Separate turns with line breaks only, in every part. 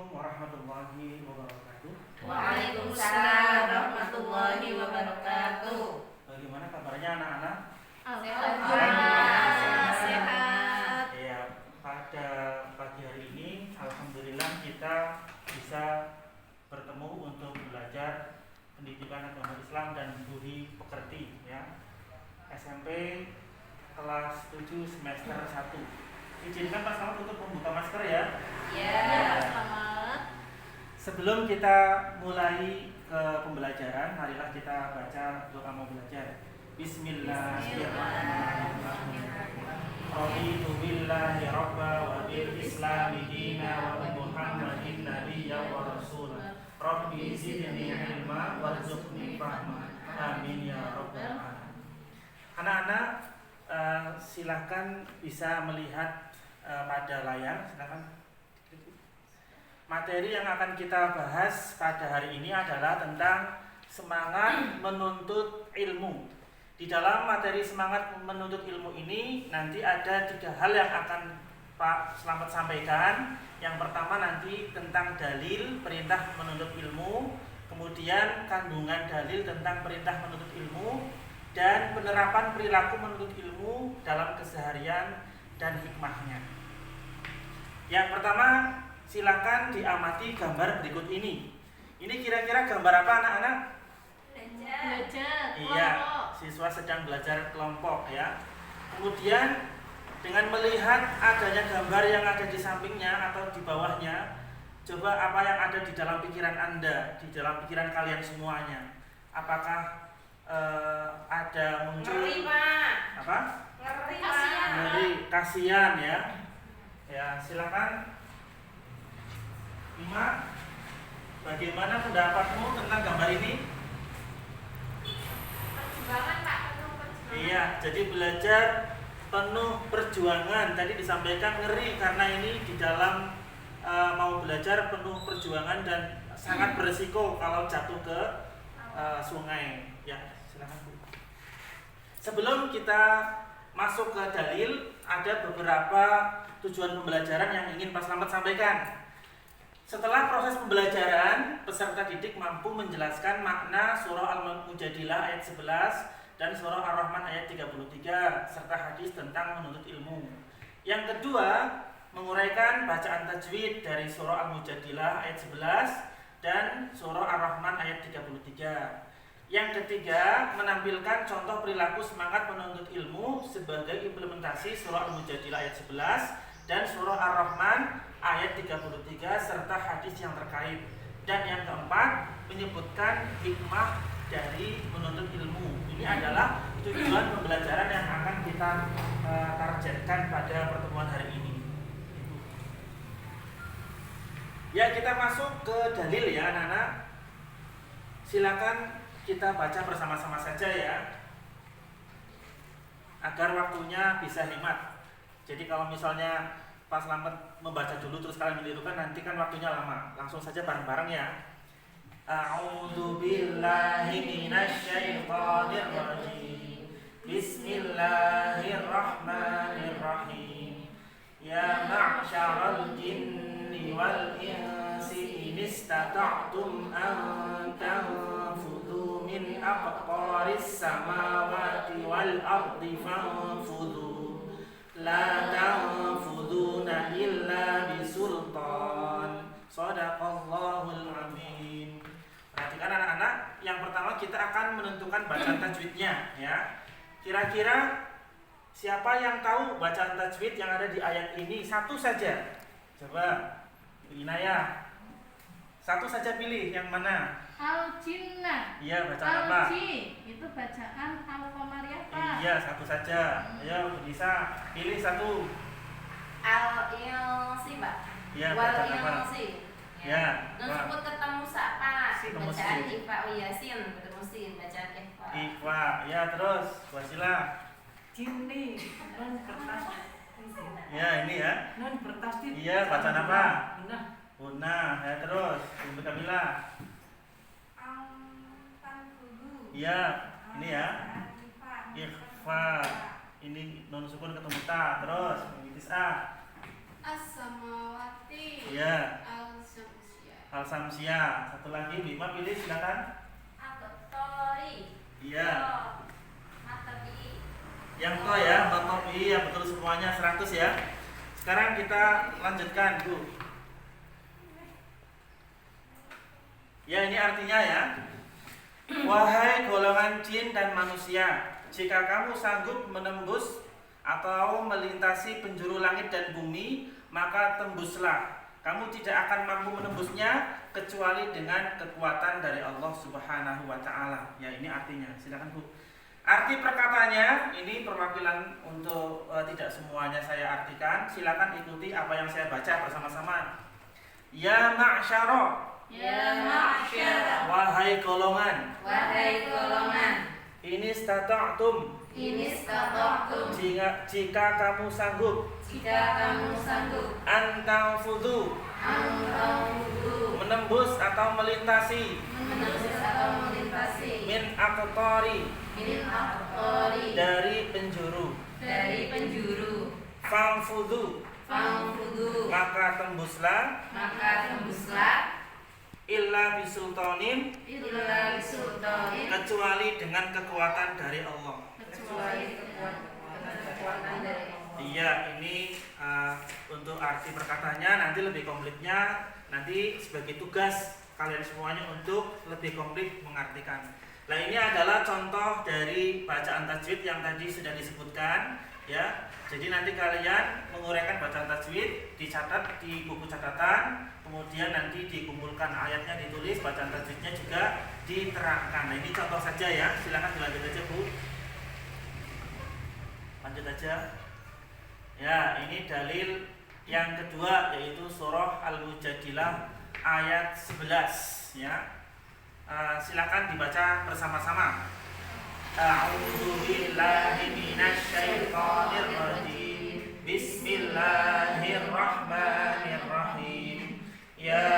Assalamualaikum warahmatullahi wabarakatuh.
Waalaikumsalam warahmatullahi wabarakatuh.
Bagaimana kabarnya anak-anak?
Alhamdulillah sehat.
Ya, pada pagi hari ini alhamdulillah kita bisa bertemu untuk belajar pendidikan agama Islam dan budi pekerti ya. SMP kelas 7 semester 1. Izinkan Pak Selamat untuk membuka masker ya.
Ya, selamat.
Sebelum kita mulai ke pembelajaran, marilah kita baca doa mau belajar. Bismillahirrahmanirrahim. Raditu billahi rabba wa bil islami dina wa bi Muhammadin nabiyya wa rasula. Rabbi zidni ilma warzuqni fahma. Amin ya rabbal alamin. Anak-anak, silakan bisa melihat pada layar, silakan. Materi yang akan kita bahas pada hari ini adalah tentang semangat menuntut ilmu. Di dalam materi semangat menuntut ilmu ini nanti ada 3 hal yang akan Pak Selamat sampaikan. Yang pertama nanti tentang dalil perintah menuntut ilmu, kemudian kandungan dalil tentang perintah menuntut ilmu, dan penerapan perilaku menuntut ilmu dalam keseharian dan hikmahnya. Yang pertama, silakan diamati gambar berikut ini. Ini kira-kira gambar apa anak-anak?
Belajar.
Iya, siswa sedang belajar kelompok ya. Kemudian dengan melihat adanya gambar yang ada di sampingnya atau di bawahnya, coba apa yang ada di dalam pikiran Anda, di dalam pikiran kalian semuanya. Apakah ada muncul
Ngeri, Pak.
apa?
Ngeri,
Ngeri, kasihan ya. Ya, silakan. 5. Bagaimana pendapatmu tentang gambar ini?
Perjuangan, Pak, penuh perjuangan.
Iya, jadi belajar penuh perjuangan. Tadi disampaikan ngeri karena ini di dalam mau belajar penuh perjuangan dan sangat berisiko kalau jatuh ke sungai. Ya, silakan Bu. Sebelum kita masuk ke dalil, ada beberapa tujuan pembelajaran yang ingin Pak Selamat sampaikan. Setelah proses pembelajaran, peserta didik mampu menjelaskan makna surah Al-Mujadilah ayat 11 dan surah Ar-Rahman ayat 33 serta hadis tentang menuntut ilmu. Yang kedua, menguraikan bacaan tajwid dari surah Al-Mujadilah ayat 11 dan surah Ar-Rahman ayat 33. Yang ketiga, menampilkan contoh perilaku semangat menuntut ilmu sebagai implementasi surah Al-Mujadilah ayat 11 dan surah Ar-Rahman ayat 33 serta hadis yang terkait. Dan yang keempat, menyebutkan hikmah dari menuntut ilmu. Ini adalah tujuan pembelajaran yang akan kita targetkan pada pertemuan hari ini. Ya, kita masuk ke dalil ya anak-anak. Silakan kita baca bersama-sama saja ya, agar waktunya bisa hemat. Jadi kalau misalnya Pak Selamat membaca dulu terus kalian menirukan, nanti kan waktunya lama. Langsung saja bareng-bareng ya. A'udzu billahi minasyaitonir rajim. Bismillahirrahmanirrahim. Ya ma'syaral jinni wal insi in istata'tum an tanfudhu min aqtaris samawati wal ardi fanfudhu la tanfuduna illa bisultan. Shadaqallahul azim. Perhatikan anak-anak, yang pertama kita akan menentukan bacaan tajwidnya ya. Kira-kira siapa yang tahu bacaan tajwid yang ada di ayat ini? Satu saja. Coba Inaya. Satu saja pilih yang mana?
Al-Jinnah.
Iya, bacaan apa?
Al-Ji, itu bacaan Al-Qamariah.
Iya, satu saja. Ayo, bisa pilih satu.
Al-Ilsi, Pak.
Iya, bacaan apa?
Wal-Ilsi.
Ya.
Dan sebut ketemu Pak.
Ketemu
Bacaan
si.
Ifa Yasin, ketemu sin, bacaan Ifa.
Ikhwa. Ya, terus Wasila.
Jinni non kertas.
Ya, ini ya.
Non kertas itu.
Iya, bacaan apa?
Nah,
Una. Ya, terus Ibu Kamila. Iya, ini ya. Ikhfa. Ini non sukun ketemu ta. Terus Itis A.
As-samawati
Iya.
al-sam
Samsia. Satu lagi Bima pilih silakan.
Agotori.
Iya.
Matabi.
Yang to ya, Matobi yang betul semuanya 100 ya. Sekarang kita lanjutkan, Bu. Ya, ini artinya ya. Wahai golongan jin dan manusia, jika kamu sanggup menembus atau melintasi penjuru langit dan bumi, maka tembuslah. Kamu tidak akan mampu menembusnya kecuali dengan kekuatan dari Allah Subhanahu wa taala. Ya, ini artinya. Silakan, Bu. Arti perkataannya ini perwakilan untuk tidak semuanya saya artikan. Silakan ikuti apa yang saya baca bersama-sama. Ya ma'syara.
Ya ma'syara.
Wahai golongan.
Wahai golongan.
Ini stata'tum.
Ini stata'tum.
Jika kamu sanggup.
Jika kamu sanggup.
Antaufudu.
Antaufudu.
Menembus atau melintasi.
Menembus atau melintasi.
Min aqtari.
Min aqtari.
Dari penjuru.
Dari penjuru.
Fangfudu.
Fangfudu.
Maka tembuslah.
Maka tembuslah.
Illa bisultanin.
Illa bisultanin.
Kecuali dengan kekuatan dari Allah.
Kecuali kekuatan dari Allah.
Iya, ini untuk arti perkataannya nanti lebih komplitnya nanti sebagai tugas kalian semuanya untuk lebih komplit mengartikan. Nah, ini adalah contoh dari bacaan tajwid yang tadi sudah disebutkan ya. Jadi nanti kalian menguraikan bacaan tajwid, dicatat di buku catatan, kemudian nanti dikumpulkan ayatnya, ditulis, bacaan tajwidnya juga diterangkan. Nah, ini contoh saja ya. Silakan dilanjut aja, Bu. Lanjut aja. Ya, ini dalil yang kedua yaitu surah Al-Mujadilah ayat 11 ya. Silakan dibaca bersama-sama. A'udzu billahi minasy syaithanir rajim. Bismillahirrahmanirrahim. Ya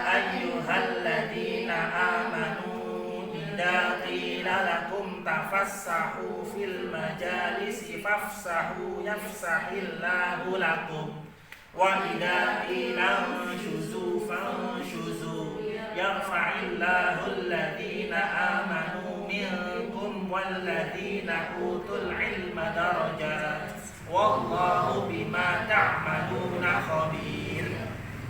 ayyuhalladzina amanu idza qila lakum tafassahu fil majalisi fafsahu yafsahillahu lakum wa idza qila anshuzu fanshuzu yarfa'illahu alladhina amanu minkum walladhina utul ilma darajat wallahu bima ta'maluna khabir.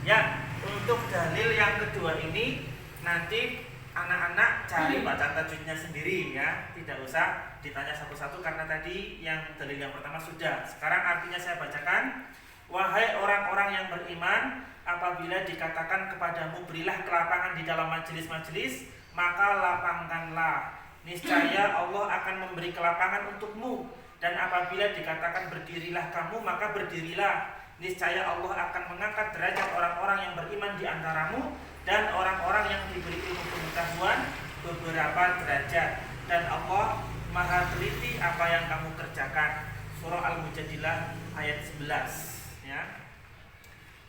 Ya, untuk dalil yang kedua ini nanti anak-anak cari bacaan tajwidnya sendiri ya, tidak usah ditanya satu-satu karena tadi yang dalil yang pertama sudah. Sekarang artinya saya bacakan. Wahai orang-orang yang beriman, apabila dikatakan kepadamu berilah kelapangan di dalam majelis-majelis, maka lapangkanlah. Niscaya Allah akan memberi kelapangan untukmu. Dan apabila dikatakan berdirilah kamu, maka berdirilah. Niscaya Allah akan mengangkat derajat orang-orang yang beriman di antaramu dan orang-orang yang diberi ilmu pengetahuan beberapa derajat. Dan Allah Maha teliti apa yang kamu kerjakan. Surah Al-Mujadilah ayat 11 ya.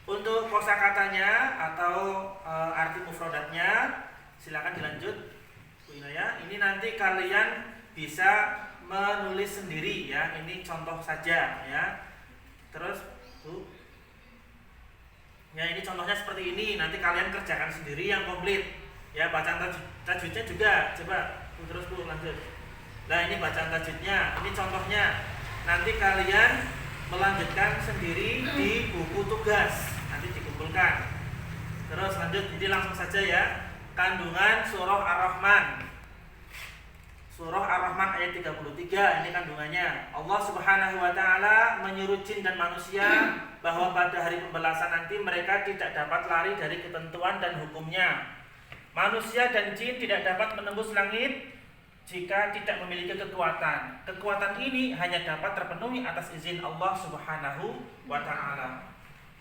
Untuk kosakatanya atau arti mufradatnya silakan dilanjut Bu Inaya. Ini nanti kalian bisa menulis sendiri ya. Ini contoh saja ya. Terus Bu, ya ini contohnya seperti ini. Nanti kalian kerjakan sendiri yang komplit. Ya, bacaan tajwidnya juga. Coba Bu, terus Bu lanjut. Nah, ini bacaan tajwidnya. Ini contohnya. Nanti kalian melanjutkan sendiri di buku tugas. Nanti dikumpulkan. Terus lanjut. Jadi langsung saja ya. Kandungan surah Ar-Rahman. Surah Ar-Rahman ayat 33 ini kandungannya. Allah Subhanahu wa taala menyuruh jin dan manusia bahwa pada hari pembalasan nanti mereka tidak dapat lari dari ketentuan dan hukumnya. Manusia dan jin tidak dapat menembus langit jika tidak memiliki kekuatan. Kekuatan ini hanya dapat terpenuhi atas izin Allah Subhanahu wa taala.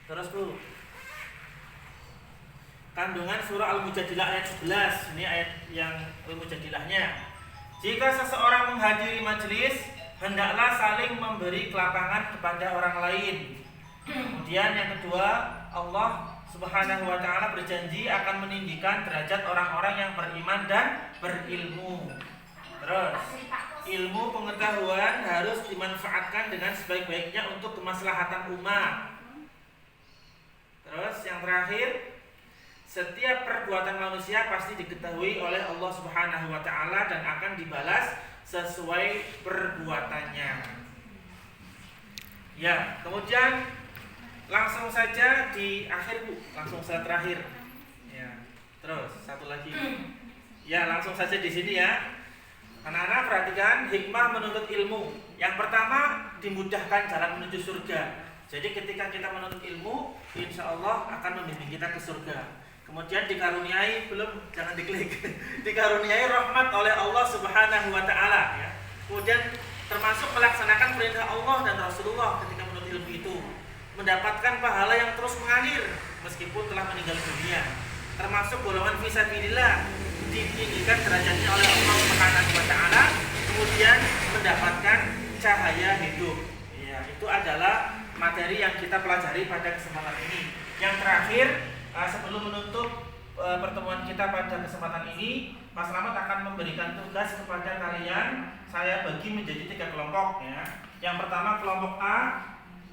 Terus Bu. Kandungan surah Al-Mujadilah ayat 11. Ini ayat yang Al-Mujadilahnya. Jika seseorang menghadiri majelis, hendaklah saling memberi kelapangan kepada orang lain. Kemudian yang kedua, Allah Subhanahu wa taala berjanji akan meninggikan derajat orang-orang yang beriman dan berilmu. Terus, ilmu pengetahuan harus dimanfaatkan dengan sebaik-baiknya untuk kemaslahatan umat. Terus yang terakhir, Setiap perbuatan manusia pasti diketahui oleh Allah Subhanahu wa taala dan akan dibalas sesuai perbuatannya. Ya, kemudian langsung saja di akhir Bu, langsung saja terakhir. Ya. Terus satu lagi. Ya, langsung saja di sini ya. Anak-anak perhatikan hikmah menuntut ilmu. Yang pertama, dimudahkan jalan menuju surga. Jadi ketika kita menuntut ilmu, insya Allah akan membimbing kita ke surga. Kemudian dikaruniai, belum, jangan diklik. Dikaruniai rahmat oleh Allah Subhanahu wa taala ya. Kemudian termasuk melaksanakan perintah Allah dan Rasulullah ketika menuntut ilmu itu, mendapatkan pahala yang terus mengalir meskipun telah meninggal dunia. Termasuk golongan fisabilillah, ditinggikan derajatnya oleh Allah Subhanahu wa taala, kemudian mendapatkan cahaya hidup. Ya, itu adalah materi yang kita pelajari pada kesempatan ini. Yang terakhir, sebelum menutup pertemuan kita pada kesempatan ini, Mas Slamet akan memberikan tugas kepada kalian. Saya bagi menjadi 3 kelompok ya. Yang pertama kelompok A,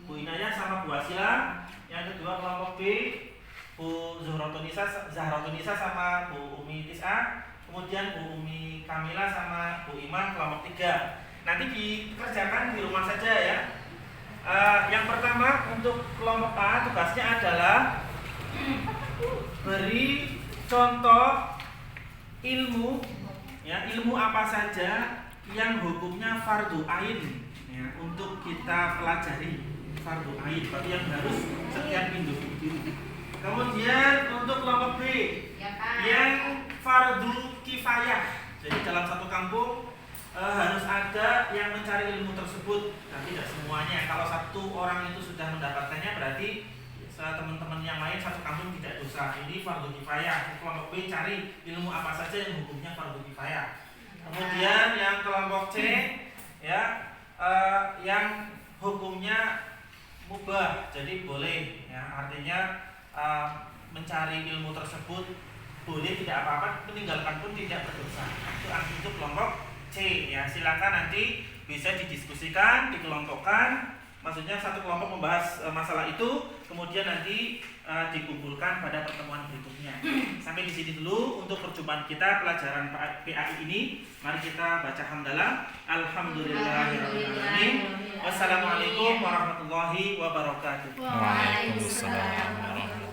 Bu Inayah sama Bu Asila. Yang kedua kelompok B, Bu Zahratunisa sama Bu Umi Tis'a. Kemudian Bu Umi Kamila sama Bu Iman kelompok 3. Nanti dikerjakan di rumah saja ya. Yang pertama untuk kelompok A, tugasnya adalah beri contoh ilmu ya, ilmu apa saja yang hukumnya fardu ain ya, untuk kita pelajari. Fardu ain berarti yang harus setiap individu. Kemudian untuk kelompok B yang fardu kifayah. Jadi dalam satu kampung harus ada yang mencari ilmu tersebut. Dan tidak semuanya. Kalau satu orang itu sudah mendapatkannya berarti teman-teman yang lain satu kampung tidak dosa. Ini fardu kifayah. Kelompok B cari ilmu apa saja yang hukumnya fardu kifayah. Kemudian yang kelompok C ya yang hukumnya mubah, jadi boleh ya, artinya mencari ilmu tersebut boleh, tidak apa-apa, meninggalkan pun tidak berdosa. Itu kelompok C ya. Silakan nanti bisa didiskusikan, dikelompokkan. Maksudnya satu kelompok membahas masalah itu, kemudian nanti dikumpulkan pada pertemuan berikutnya. Sampai di sini dulu untuk perjumpaan kita pelajaran PAI ini. Mari kita baca hamdalah. Alhamdulillahirrahmanirrahim. Wassalamualaikum warahmatullahi wabarakatuh.
Waalaikumsalam.